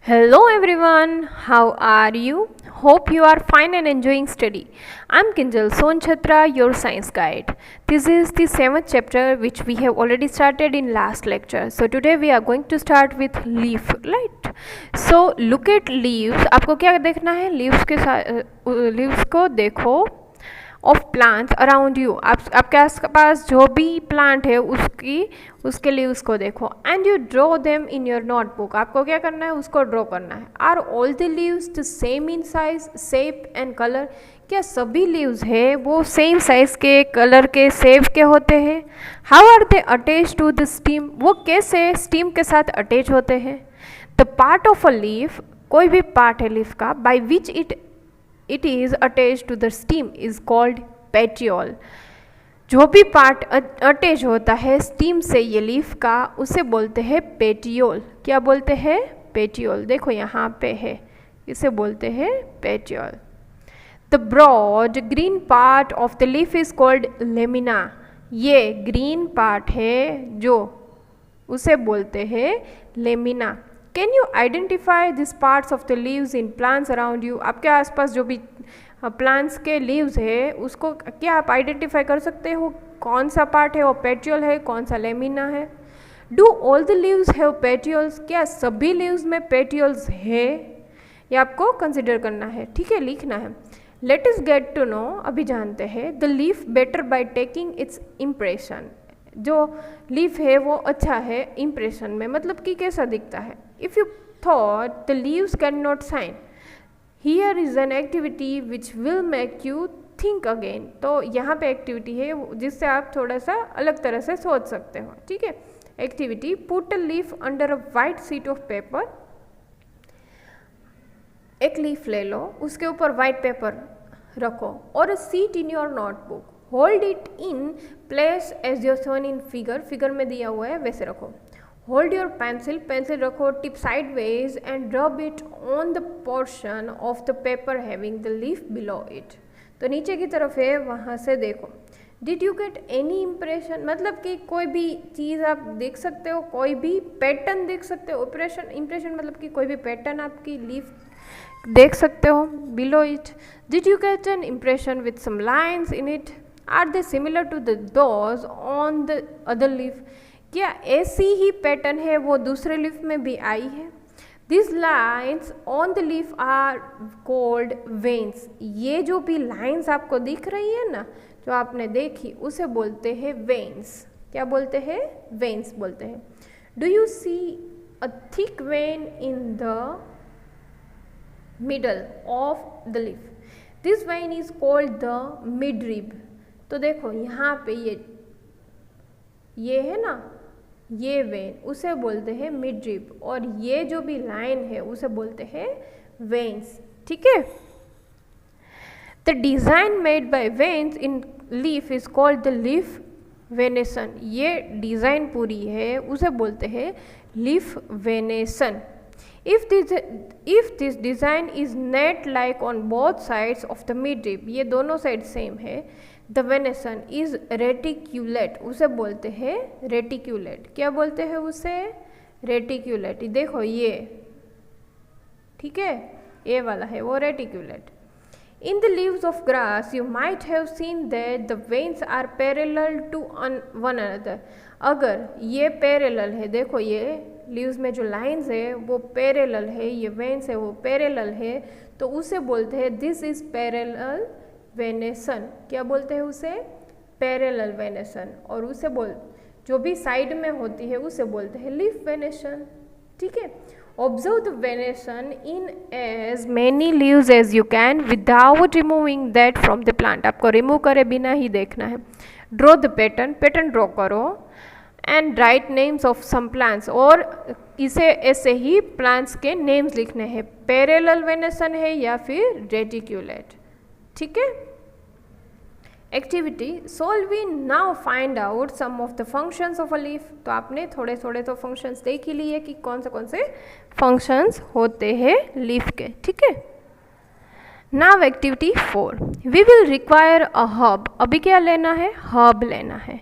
Hello everyone, how are you? Hope you are fine and enjoying study. I'm Kinjal Sonchhatra, your science guide. This is the 7th chapter which we have already started in last lecture. So today we are going to start with leaf, right? So look at leaves. आपको क्या देखना है? Leaves के साथ leaves को देखो of plants around you. आपके आसपास जो भी प्लांट है उसके लिए उसको देखो and you draw them in your notebook. आपको क्या करना है? उसको ड्रॉ करना है. Are all the leaves the same in size, shape and colour? क्या सभी लीव्स है वो सेम साइज के, कलर के, शेप के होते हैं? How are they attach to the stem? वो कैसे स्टीम के साथ अटैच होते हैं? The part of a leaf, कोई भी पार्ट है लीफ का, by which it is attach to the stem is called petiole. जो भी पार्ट अटैच होता है स्टीम से ये लीफ का, उसे बोलते हैं पेटियोल. क्या बोलते हैं? पेटियोल. देखो यहाँ पे है, इसे बोलते हैं petiole. The broad green part of the leaf is called lamina. ये ग्रीन पार्ट है जो, उसे बोलते हैं lamina. Can you identify this parts of the leaves in plants around you? आपके आसपास जो भी प्लांट्स के लीव्स है उसको क्या आप आइडेंटिफाई कर सकते हो? कौन सा पार्ट है वो पेटियोल है, कौन सा लेमिना है? Do all the leaves have petioles? क्या सभी लीव्स में पेटियोल्स है? ये आपको कंसिडर करना है, ठीक है, लिखना है. Let us get to know, अभी जानते हैं. The leaf better by taking its impression. जो लीफ है वो अच्छा है इम्प्रेशन में, मतलब कि कैसा दिखता है. If you thought the leaves can not shine, here is an activity which will make you think again. तो यहाँ पे एक्टिविटी है जिससे आप थोड़ा सा अलग तरह से सोच सकते हो, ठीक है. Activity: put a leaf under a white sheet of paper. एक लीफ ले लो, उसके ऊपर वाइट पेपर रखो, और a seat in your notebook. Hold it in place as your shown in figure. Figure में दिया हुआ है वैसे रखो. Hold your pencil. पेंसिल रखो tip sideways and rub it on the portion of the paper having the leaf below it. तो नीचे की तरफ है, वहाँ से देखो. Did you get any impression? मतलब कि कोई भी चीज़ आप देख सकते हो, कोई भी पैटर्न देख सकते हो. इम्प्रेशन मतलब कि कोई भी पैटर्न आपकी लीफ देख सकते हो below it. Did you get an impression with some lines in it? Are they similar to the those on the other leaf? क्या ऐसी ही पैटर्न है वो दूसरे लीफ में भी आई है? This lines on the leaf are called veins. ये जो भी लाइन्स आपको दिख रही है ना, जो आपने देखी, उसे बोलते हैं वेन्स. क्या बोलते हैं? वेन्स बोलते हैं. Do you see a thick vein in the middle of the leaf? This vein is called the midrib. तो देखो यहाँ पे ये है ना, ये वेन, उसे बोलते हैं मिडरिब, और ये जो भी लाइन है उसे बोलते हैं वेन्स, ठीक है. The design made by veins in leaf is called the leaf venation. ये डिज़ाइन पूरी है उसे बोलते हैं leaf venation. If this design is net like on both sides of the midrib, ये दोनों साइड सेम है, the venation is reticulate. उसे बोलते हैं रेटिक्यूलेट. क्या बोलते हैं उसे? रेटिक्यूलेट. देखो ये, ठीक है, ये वाला है वो रेटिक्यूलेट. In the leaves of grass, you might have seen that the veins are parallel to one another. अगर ये पैरेलल है, देखो ये लीव्स में जो लाइंस है वो पैरेलल है, ये वेन्स है वो पैरेलल है, तो उसे बोलते हैं दिस इज पैरेलल वेनेसन. क्या बोलते हैं उसे? Parallel venation. और उसे जो भी साइड में होती है उसे बोलते हैं लीफ वेनेशन, ठीक है. Observe the venation in as many leaves as you can without removing that from the plant. आपको रिमूव करे बिना ही देखना है. Draw the pattern. Pattern draw करो and write names of some plants. और इसे ऐसे ही प्लांट्स के नेम्स लिखने हैं. पैरेलल वेनेशन है या फिर रेटिक्यूलेट, ठीक है. Activity: solve we now find out some of the functions of a leaf. तो आपने थोड़े थोड़े तो फंक्शंस देख ही लिए कि कौन से फंक्शंस होते हैं लीफ के, ठीक है. Now activity 4, we will require a hub. अभी क्या लेना है? हब लेना है.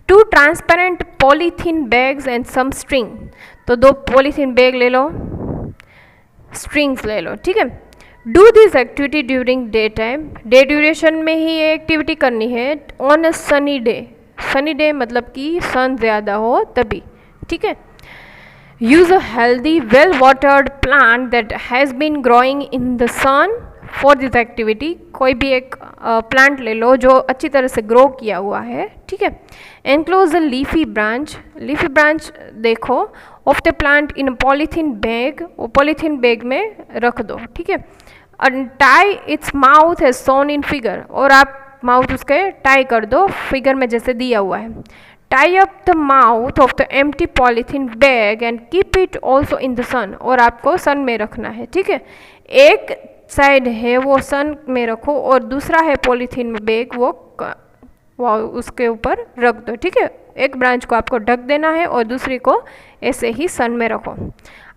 2 transparent polythene bags and some string. तो 2 पॉलीथीन बैग ले लो, स्ट्रिंग्स ले लो, ठीक है। Do this activity during day time, day duration में ही ये एक्टिविटी करनी है। On a sunny day, sunny day मतलब कि सन ज़्यादा हो तभी, ठीक है। Use a healthy well watered plant that has been growing in the sun for this activity, कोई भी एक प्लांट ले लो जो अच्छी तरह से ग्रो किया हुआ है, ठीक है। Enclose a leafy branch, leafy branch देखो of the plant in polythene bag, वो पॉलीथीन बैग में रख दो, ठीक है। Tie its mouth as shown in figure, और आप माउथ उसके टाई कर दो फिगर में जैसे दिया हुआ है। Tie up the mouth of the empty polythene bag and keep it also in the sun, और आपको सन में रखना है, ठीक है। एक साइड है वो सन में रखो और दूसरा है पॉलीथीन में बैग, वो उसके ऊपर रख दो, ठीक है। एक ब्रांच को आपको ढक देना है और दूसरी को ऐसे ही सन में रखो।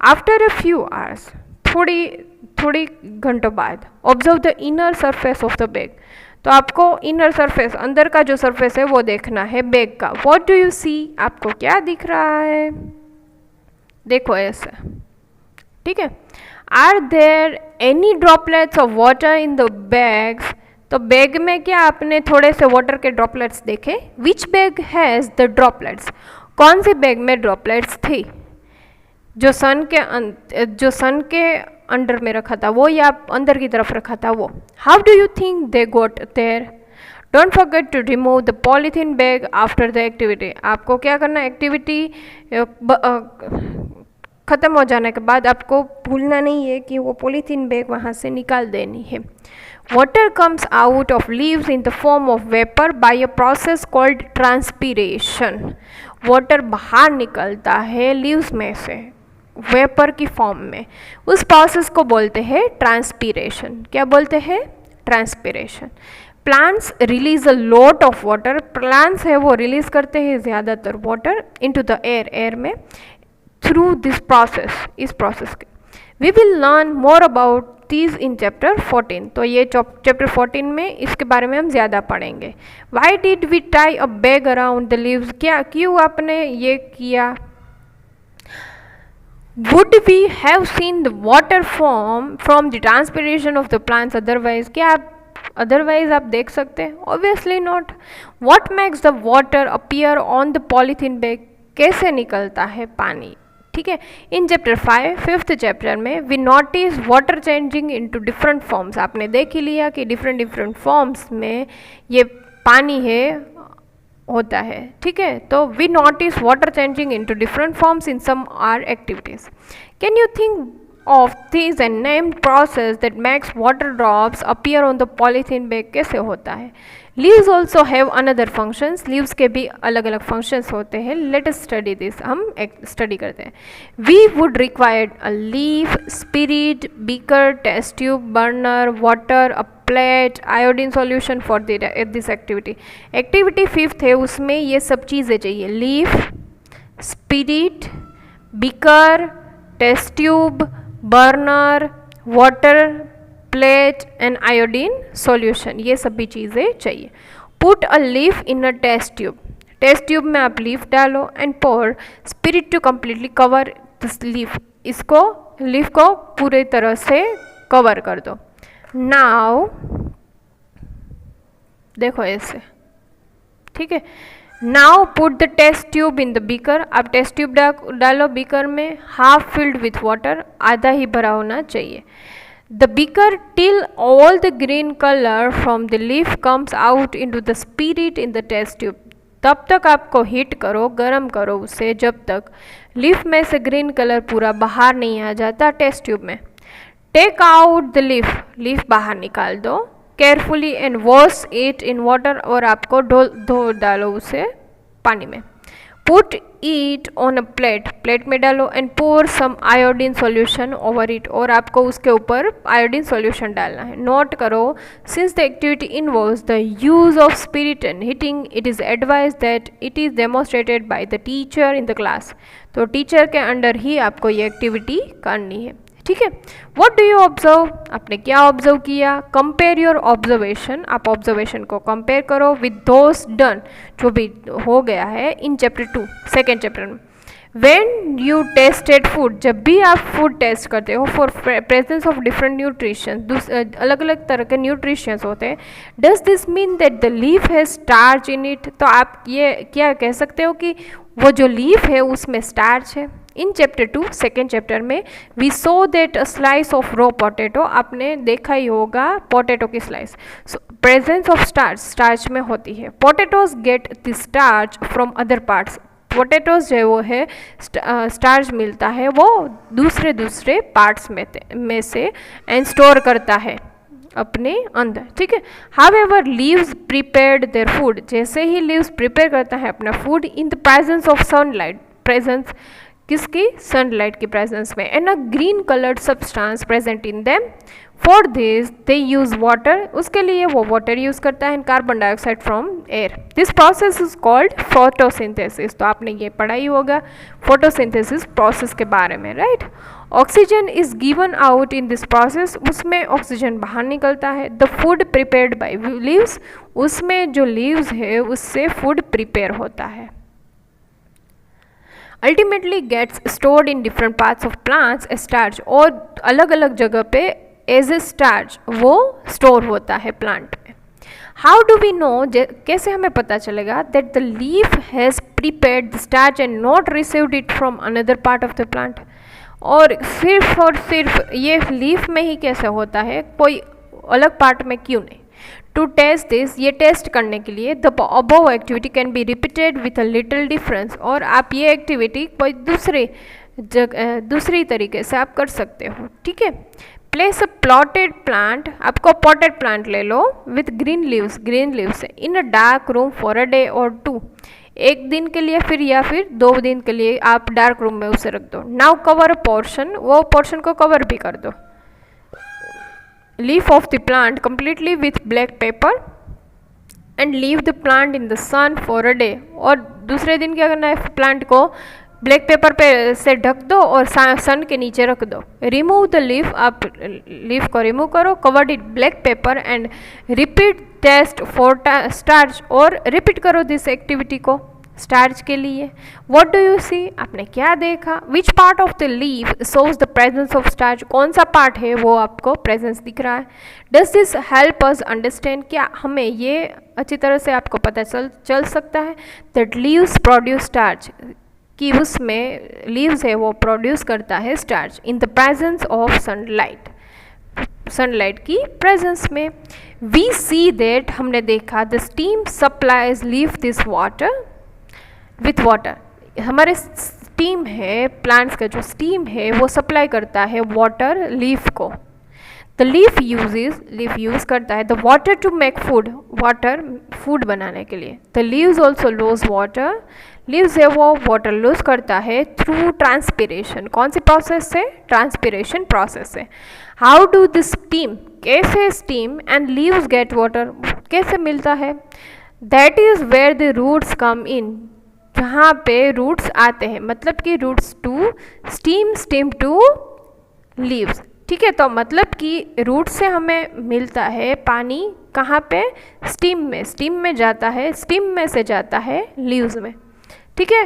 आफ्टर अ फ्यू आवर्स, थोड़ी घंटों बाद, observe the inner surface of the bag, तो आपको इनर सरफेस, अंदर का जो सरफेस है वो देखना है बैग का। व्हाट डू यू सी, आपको क्या दिख रहा है, देखो ऐसे, ठीक है। Are there any droplets of water in the bags, तो बैग में क्या आपने थोड़े से वाटर के ड्रॉपलेट्स देखे। Which bag has the droplets, कौन सी बैग में ड्रॉपलेट्स थी, जो सन के अंडर में रखा था वो या अंदर की तरफ रखा था वो। How do you think they got there, don't forget to remove the polythene bag after the activity, आपको क्या करना है, एक्टिविटी ख़त्म हो जाने के बाद आपको भूलना नहीं है कि वो पॉलीथीन बैग वहाँ से निकाल देनी है। Water comes out of leaves in the form of vapour by a process called transpiration, water बाहर निकलता है लीव्स में से वेपर की फॉर्म में, उस प्रोसेस को बोलते हैं ट्रांसपीरेशन। क्या बोलते हैं, transpiration. Plants release a lot of water, plants है वो रिलीज करते हैं ज़्यादातर water into the air, air में, थ्रू दिस प्रोसेस, इस प्रोसेस के। We will learn more about this in chapter 14, तो ये चैप्टर 14 में इसके बारे में हम ज़्यादा पढ़ेंगे। Why did we tie a bag around the leaves, क्या क्यों आपने ये किया। Would we have seen the water form from the transpiration of the plants otherwise, क्या आप otherwise आप देख सकते हैं, obviously not. What makes the water appear on the polythene bag, कैसे निकलता है पानी, ठीक है। इन चैप्टर 5, 5th चैप्टर में we notice water changing into different forms, आपने देख ही लिया कि डिफरेंट फॉर्म्स में ये पानी है होता है, ठीक है। तो we notice water changing into different forms in some our activities. Can you think of this and named process that makes water drops appear on the polythene bag, कैसे होता है। Leaves also have another functions, leaves के भी अलग अलग functions होते हैं। Let us study this, हम स्टडी करते हैं। We would required a leaf, spirit, beaker, test tube, burner, water, a plate, iodine solution for this activity. Activity 5th है, उसमें ये सब चीज़ें चाहिए। Leaf, spirit, beaker, test tube, burner, water, plate and iodine solution, ये सभी चीज़ें चाहिए। Put a leaf in a test tube, test tube में आप लीफ डालो and pour spirit to completely cover this leaf, इसको लीफ को पूरे तरह से कवर कर दो। नाउ देखो ऐसे, ठीक है। Now put the test tube in the beaker, आप टेस्ट ट्यूब डालो बीकर में, हाफ फिल्ड विथ वाटर, आधा ही भरा होना चाहिए। The beaker till all the green color from the leaf comes out into the spirit in the test tube, तब तक आपको हीट करो, गर्म करो उसे जब तक लीफ में से ग्रीन कलर पूरा बाहर नहीं आ जाता टेस्ट ट्यूब में। Take out the leaf, leaf बाहर निकाल दो carefully and wash it in water, और आपको धो डालो उसे पानी में। Put it on a plate, plate में डालो and pour some iodine solution over it, और आपको उसके ऊपर आयोडीन सॉल्यूशन डालना है। नोट करो, since the activity involves the use of spirit and heating, it is advise that it is demonstrated by the teacher in the class, तो teacher के under ही आपको ये एक्टिविटी करनी है, ठीक है। व्हाट डू यू ऑब्जर्व, आपने क्या ऑब्जर्व किया। कंपेयर योर ऑब्जर्वेशन, आप ऑब्जर्वेशन को कंपेयर करो विद दोस डन, जो भी हो गया है इन चैप्टर 2 सेकेंड चैप्टर में। व्हेन यू टेस्टेड फूड, जब भी आप फूड टेस्ट करते हो for presence of different nutrition, अलग अलग तरह के न्यूट्रिशंस होते हैं, does this mean that the leaf has starch in it, तो आप ये क्या कह सकते हो कि वो जो लीफ है उसमें स्टार्च है। इन चैप्टर 2 सेकेंड चैप्टर में we saw that a slice of raw potato, आपने देखा ही होगा पोटैटो की slice, presence of starch, starch में होती है। Potatoes get the starch from other parts, potatoes जो वो है स्टार्च मिलता है वो दूसरे पार्ट्स में से एंड स्टोर करता है अपने अंदर, ठीक है। However leaves prepared their food, जैसे ही लीव्स प्रिपेयर करता है अपना food in the presence of sunlight, presence किसकी, सनलाइट की प्रेजेंस में, and a green coloured substance present in them, for this they use water, उसके लिए वो वाटर यूज करता है, and carbon dioxide from air. This process is called photosynthesis, तो आपने ये पढ़ा ही होगा फोटोसिंथेसिस प्रोसेस के बारे में, right. Oxygen is given out in this process, उसमें ऑक्सीजन बाहर निकलता है। The food prepared by leaves, उसमें जो लीव्स है उससे फूड प्रिपेयर होता है। Ultimately gets stored in different parts of plants a starch, और अलग अलग जगह पे एज ए स्टार्च वो स्टोर होता है प्लांट में। हाउ डू वी नो, कैसे हमें पता चलेगा that the leaf has prepared the starch and not received it from another part of the plant, और सिर्फ ये लीफ में ही कैसे होता है, कोई अलग पार्ट में क्यों नहीं। टू टेस्ट दिस, ये टेस्ट करने के लिए the above activity can be repeated with a little difference, और आप ये एक्टिविटी कोई दूसरी तरीके से आप कर सकते हो, ठीक है। प्लेस अ प्लॉटेड प्लांट, आपको पॉटेड प्लांट ले लो with green leaves in a dark room for a day और 2, एक दिन के लिए या फिर 2 दिन के लिए आप डार्क रूम में उसे रख दो। नाउ कवर अ पोर्शन, वो पोर्शन को कवर भी कर दो। Leaf of the plant completely with black paper and leave the plant in the sun for a day, और दूसरे दिन क्या करना है, प्लांट को ब्लैक पेपर पे से ढक दो और सन के नीचे रख दो। रिमूव द लीफ, आप लीफ को रिमूव करो, covered it black paper and repeat test for starch, और रिपीट करो दिस एक्टिविटी को स्टार्च के लिए। व्हाट डू यू सी, आपने क्या देखा। Which part of the leaf shows the presence of starch, कौन सा पार्ट है वो आपको प्रेजेंस दिख रहा है। Does this help us understand, क्या हमें ये अच्छी तरह से आपको पता चल सकता है दैट लीव्स प्रोड्यूस स्टार्च, कि उसमें लीव्स है वो प्रोड्यूस करता है starch in the presence of sunlight, sunlight की प्रेजेंस में। वी सी दैट, हमने देखा the stem supplies leave this water with water, हमारे स्टीम है, प्लांट्स का जो स्टीम है वो सप्लाई करता है वाटर लीफ को। द लीफ यूज करता है the water to make food, water food बनाने के लिए। The leaves also lose water, leaves है वो वाटर लूज करता है थ्रू ट्रांसपिरेशन, कौन सी प्रोसेस से, ट्रांसपिरेशन प्रोसेस से। हाउ डू द स्टीम, कैसे stem and leaves get water, कैसे मिलता है। That is where the roots come in, जहाँ पे रूट्स आते हैं, मतलब कि roots to stem, stem to leaves, ठीक है। तो मतलब कि रूट से हमें मिलता है पानी, कहाँ पे, स्टीम में जाता है, स्टीम में से जाता है लीव्स में, ठीक है।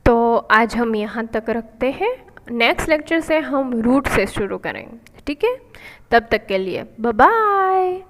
तो आज हम यहाँ तक रखते हैं, नेक्स्ट लेक्चर से हम रूट से शुरू करेंगे, ठीक है। तब तक के लिए बाय बाय।